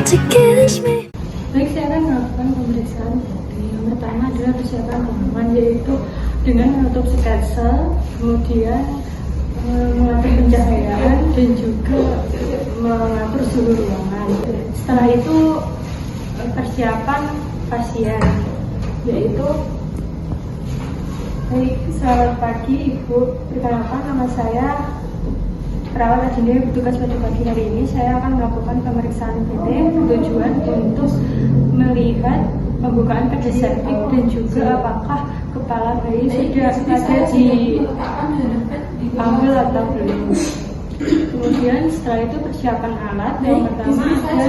to kiss me. Baik, saya akan melakukan pemeriksaan. Yang pertama adalah persiapan pengumuman, yaitu dengan menutup sketsa, kemudian mengatur pencahayaan dan juga mengatur suhu ruangan. Setelah itu persiapan pasien, yaitu baik, selamat pagi Ibu. Perkenalkan, nama saya perawat Adinda, bertugas pada pagi hari ini. Saya akan melakukan pemeriksaan PT bertujuan untuk melihat pembukaan pada serviks dan juga apakah kepala bayi sudah ada di panggul atau belum. Kemudian setelah itu persiapan alat. Yang pertama ada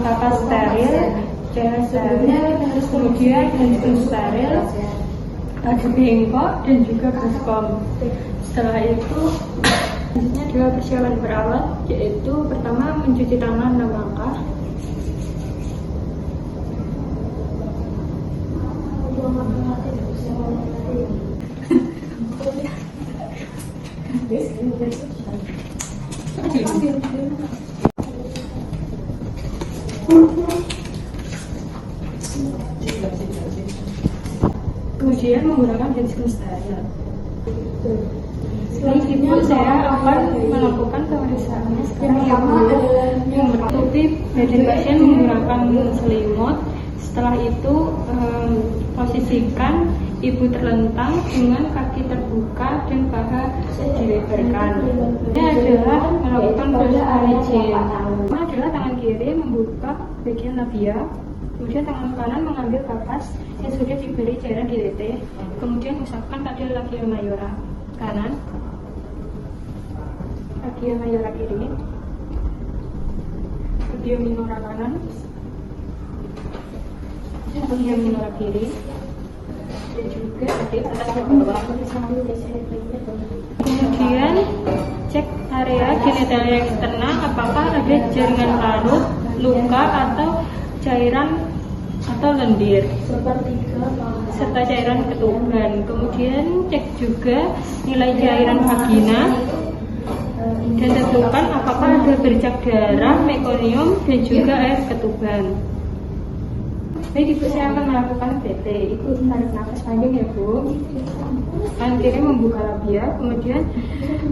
kapas steril, cairan steril, kemudian handphone steril, ada bengkok dan juga baskom. Setelah itu selanjutnya adalah persiapan berawat, yaitu pertama mencuci tangan 6 langkah. Kemudian menggunakan handphone steril. Setelah itu saya akan melakukan pemeriksaannya. Sekarang yang menutupi badan pasien menggunakan selimut. Setelah itu posisikan ibu terlentang dengan kaki terbuka dan paha dilebarkan. Ini adalah melakukan proses hygiene. Ini adalah tangan kiri membuka bagian labia, kemudian tangan kanan mengambil kapas yang sudah diberi cairan dilete, kemudian usapkan pada labia mayora kanan, labia mayora kiri, labia minora kanan, labia minora kiri, dan juga di atas ke bawah. Kemudian cek area genitalia eksterna, apakah ada jaringan parut, luka atau cairan atau lendir serta cairan ketuban. Kemudian cek juga nilai cairan vagina dan tentukan apakah ada bercak darah, mekonium dan juga air ketuban. Baik Ibu, saya akan melakukan PT. Ibu tarik nafas panjang ya Bu. Tangan kiri membuka labia, kemudian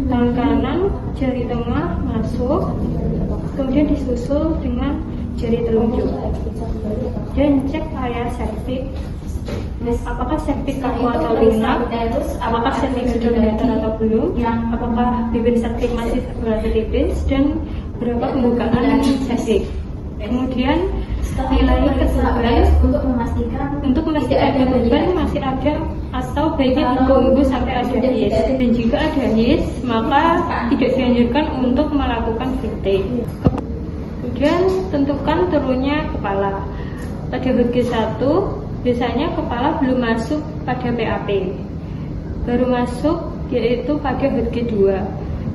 tangan kanan jari tengah masuk, kemudian disusul dengan jari telunjuk. Dan cek area septik, apakah septik kaku atau lunak, apakah septik sudah datar atau belum, apakah bibir septik masih berada tipis, dan berapa pembukaan septik. Kemudian nilai ketuban untuk memastikan ketuban masih ada atau baiknya ditunggu sampai ada his. Dan jika ada his, maka tidak dianjurkan untuk melakukan VT. Kemudian tentukan turunnya kepala. Pada HG1 biasanya kepala belum masuk pada PAP, baru masuk yaitu pada HG2,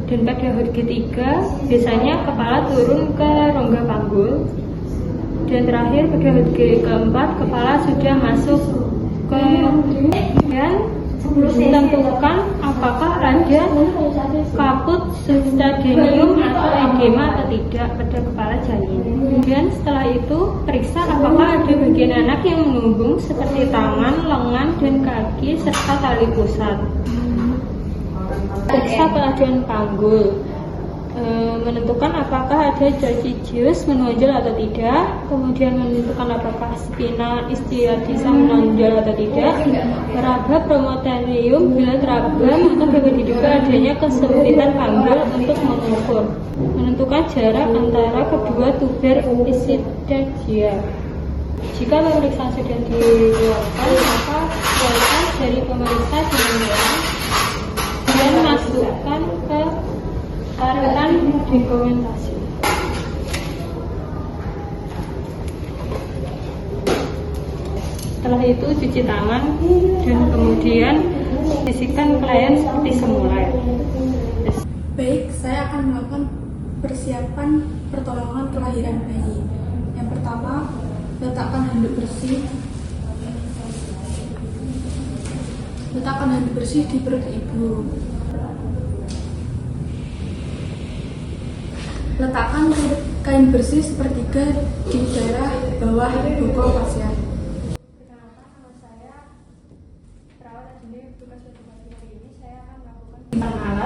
dan pada HG3 biasanya kepala turun ke rongga panggul, dan terakhir pada HG keempat kepala sudah masuk ke, dan tentukan apakah ada kaput substadium atau edema atau tidak pada kepala janin. Dan setelah itu periksa apakah ada bagian anak yang menunggung seperti tangan, lengan, dan kaki serta tali pusat. Periksa keadaan panggul, menentukan apakah ada jajijius menonjol atau tidak, kemudian menentukan apakah spina ischiadisa menonjol atau tidak, meraba promoterium bila terabam, atau dapat diduga adanya kesempitan panggul untuk mengukur, menentukan jarak antara kedua tuber isidagia. Jika pemeriksaan sudah dilakukan, maka kualitas dari pemeriksa dilakukan dan masukkan ke tarikan dokumentasi. Setelah itu cuci tangan dan kemudian sisihkan klien seperti semula. Baik, saya akan melakukan persiapan pertolongan kelahiran bayi. Yang pertama, letakkan handuk bersih. Letakkan handuk bersih di perut ibu. Letakkan kain bersih sepertiga di daerah bawah bokong pasien.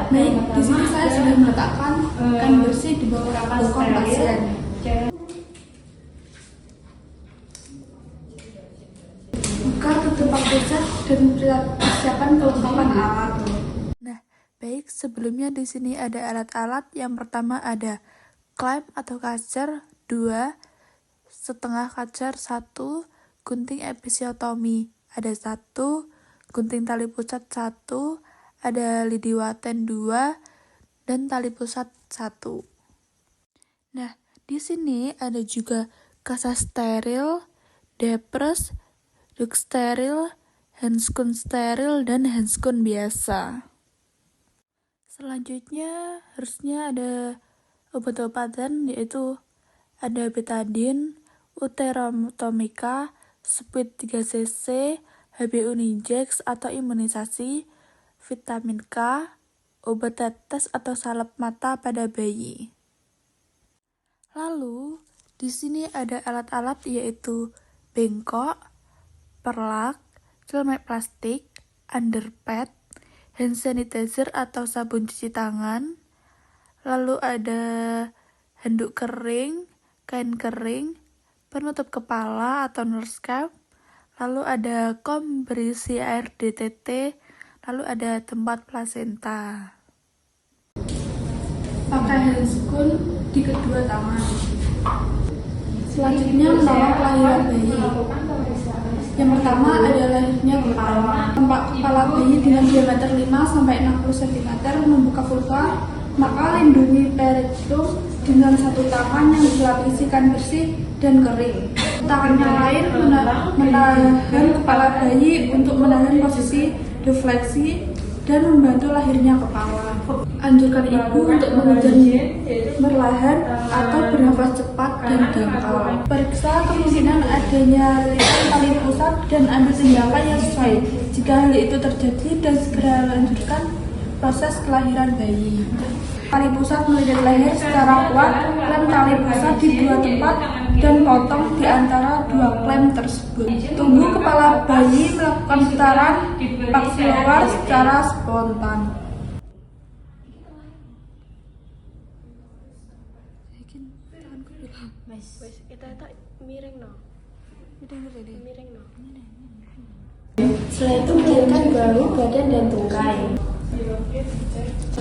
Baik, di sini saya sudah meletakkan kain bersih di bawah bokong pasien. Buka tutup pusat dan persiapan kelengkapan alat. Nah, baik, sebelumnya di sini ada alat-alat. Yang pertama ada clamp atau kacer 2, setengah kacer 1, gunting episiotomi ada 1, gunting tali pusat 1, ada lidi waten 2, dan tali pusat 1. Nah, di sini ada juga kasa steril, depres, duk steril, handscoon steril, dan handscoon biasa. Selanjutnya harusnya ada obat-obatan, yaitu ada betadine, uterotomika, speed 3cc, HB Unijex atau imunisasi, vitamin K, obat tetes atau salep mata pada bayi. Lalu di sini ada alat-alat yaitu bengkok, perlak, celemek plastik, underpad, hand sanitizer atau sabun cuci tangan. Lalu ada handuk kering, kain kering, penutup kepala atau nurse cap. Lalu ada kom berisi air DTT, lalu ada tempat plasenta. Pakai handscoon di kedua tangan. Selanjutnya menolong kelahiran bayi. Yang pertama ada lahirnya kepala. Tempat kepala bayi dengan diameter 5-60 cm membuka vulva, maka lindungi perineum dengan satu tangan yang dilapisi kain bersih dan kering. Tangan yang lain menahan kepala bayi untuk menahan posisi defleksi dan membantu lahirnya kepala. Anjurkan ibu untuk mengejar perlahan atau bernafas cepat dan dangkal. Periksa kemungkinan adanya lilitan tali pusat dan ambil tindakan yang sesuai. Jika hal itu terjadi, dan segera lanjutkan proses kelahiran bayi. Tali pusat melilit leher secara kuat, klem tali pusat di dua tempat dan potong di antara dua klem tersebut. Tunggu kepala bayi melakukan putaran pak keluar secara spontan. Setelah itu menurunkan bahu, badan, dan tungkai.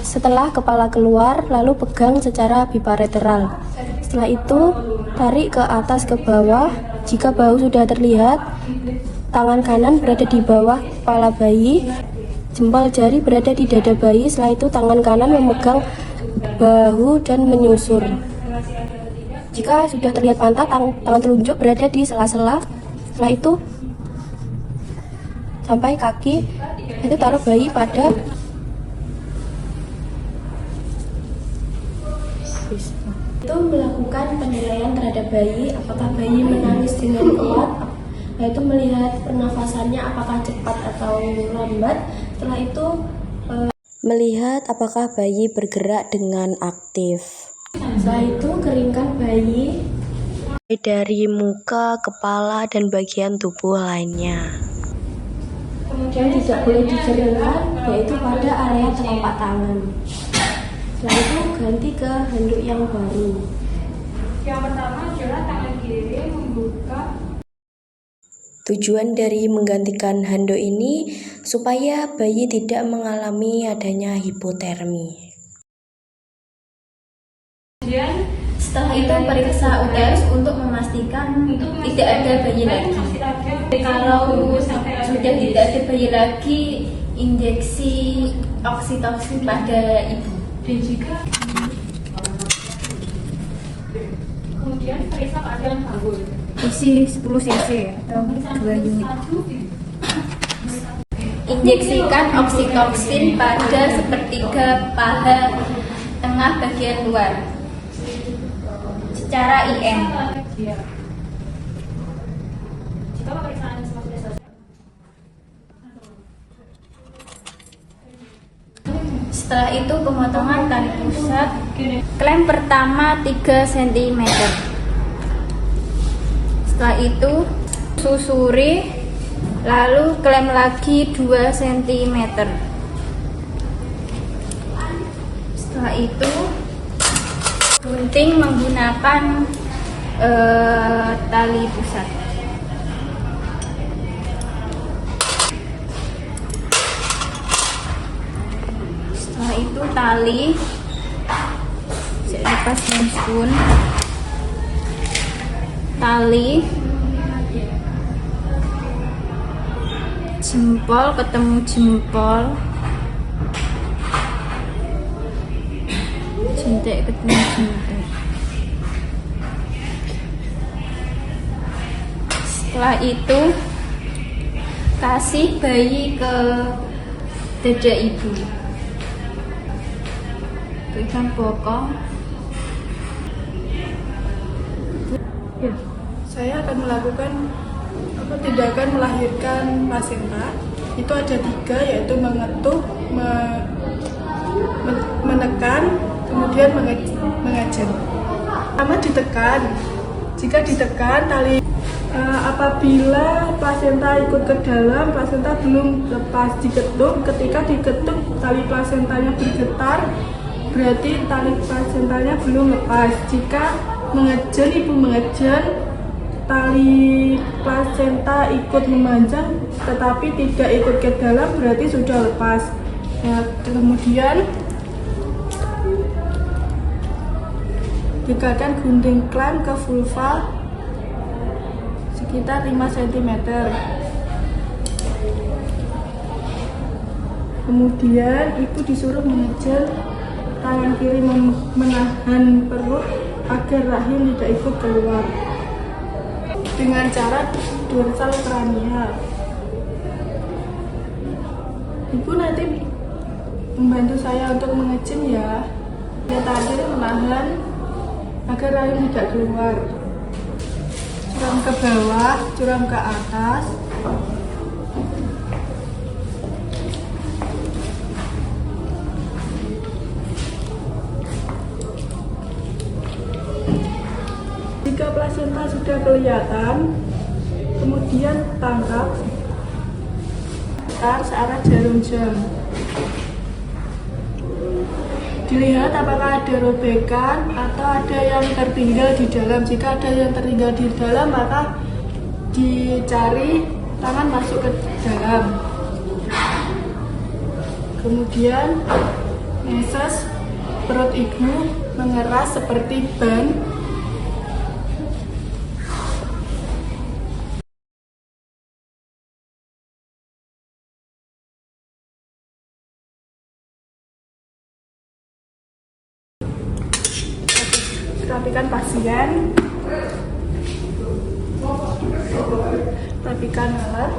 Setelah kepala keluar, lalu pegang secara bilateral. Setelah itu, tarik ke atas ke bawah. Jika bahu sudah terlihat, tangan kanan berada di bawah kepala bayi, jempol jari berada di dada bayi. Setelah itu, tangan kanan memegang bahu dan menyusur. Jika sudah terlihat pantat, tangan telunjuk berada di sela-sela. Setelah itu, sampai kaki, itu taruh bayi pada itu melakukan penilaian terhadap bayi, apakah bayi menangis dengan kuat, yaitu melihat pernafasannya apakah cepat atau lambat. Setelah itu melihat apakah bayi bergerak dengan aktif. Setelah itu keringkan bayi dari muka, kepala, dan bagian tubuh lainnya. Kemudian tidak boleh dijeringkan, yaitu pada area telapak tangan. Setelah itu ganti ke handuk yang baru. Yang pertama adalah tangan kiri membuka. Tujuan dari menggantikan handuk ini supaya bayi tidak mengalami adanya hipotermi. Kemudian setelah itu periksa uterus untuk memastikan tidak ada bayi lagi. Kalau sudah tidak ada bayi lagi, injeksi oksitosin pada ibu. dan juga kemudian periksa keadaan kabul. Isi 10 cc atau 2 unit. Injeksikan oksitoksin pada sepertiga paha tengah bagian luar secara IM. Jika pemeriksaan semua sudah selesai. Setelah itu pemotongan tali pusat Klem pertama 3 cm. Setelah itu susuri, lalu klem lagi 2 cm. Setelah itu gunting menggunakan tali pusat. Setelah itu tali saya lepas dengan spoon. Tali jempol ketemu jempol, jentik ketemu jentik. Setelah itu kasih bayi ke dada ibu, pegang bokong. Ya, saya akan melakukan tindakan melahirkan plasenta. Itu ada 3, yaitu mengetuk, menekan, kemudian mengejen. Pertama ditekan. Jika ditekan tali, apabila plasenta ikut ke dalam, plasenta belum lepas. Diketuk, ketika diketuk tali plasentanya bergetar, berarti tali plasentanya belum lepas. Jika mengejen, ibu mengejen, tali plasenta ikut memanjang tetapi tidak ikut ke dalam, berarti sudah lepas. Ya, kemudian dekatkan gunting klem ke vulva sekitar 5 cm. Kemudian ibu disuruh mengejen, tangan kiri menahan perut agar rahim tidak ikut keluar dengan cara dorsal kranial. Ibu nanti membantu saya untuk mengejen ya. Ya, tadi menahan agar rahim tidak keluar. Curam ke bawah, curam ke atas. Jika plasenta sudah kelihatan, kemudian tangkap searah jarum jam. Dilihat apakah ada robekan atau ada yang tertinggal di dalam. Jika ada yang tertinggal di dalam, maka dicari tangan masuk ke dalam. Kemudian meses perut ibu, mengeras seperti ban. Rapikan pasien, rapikan alat.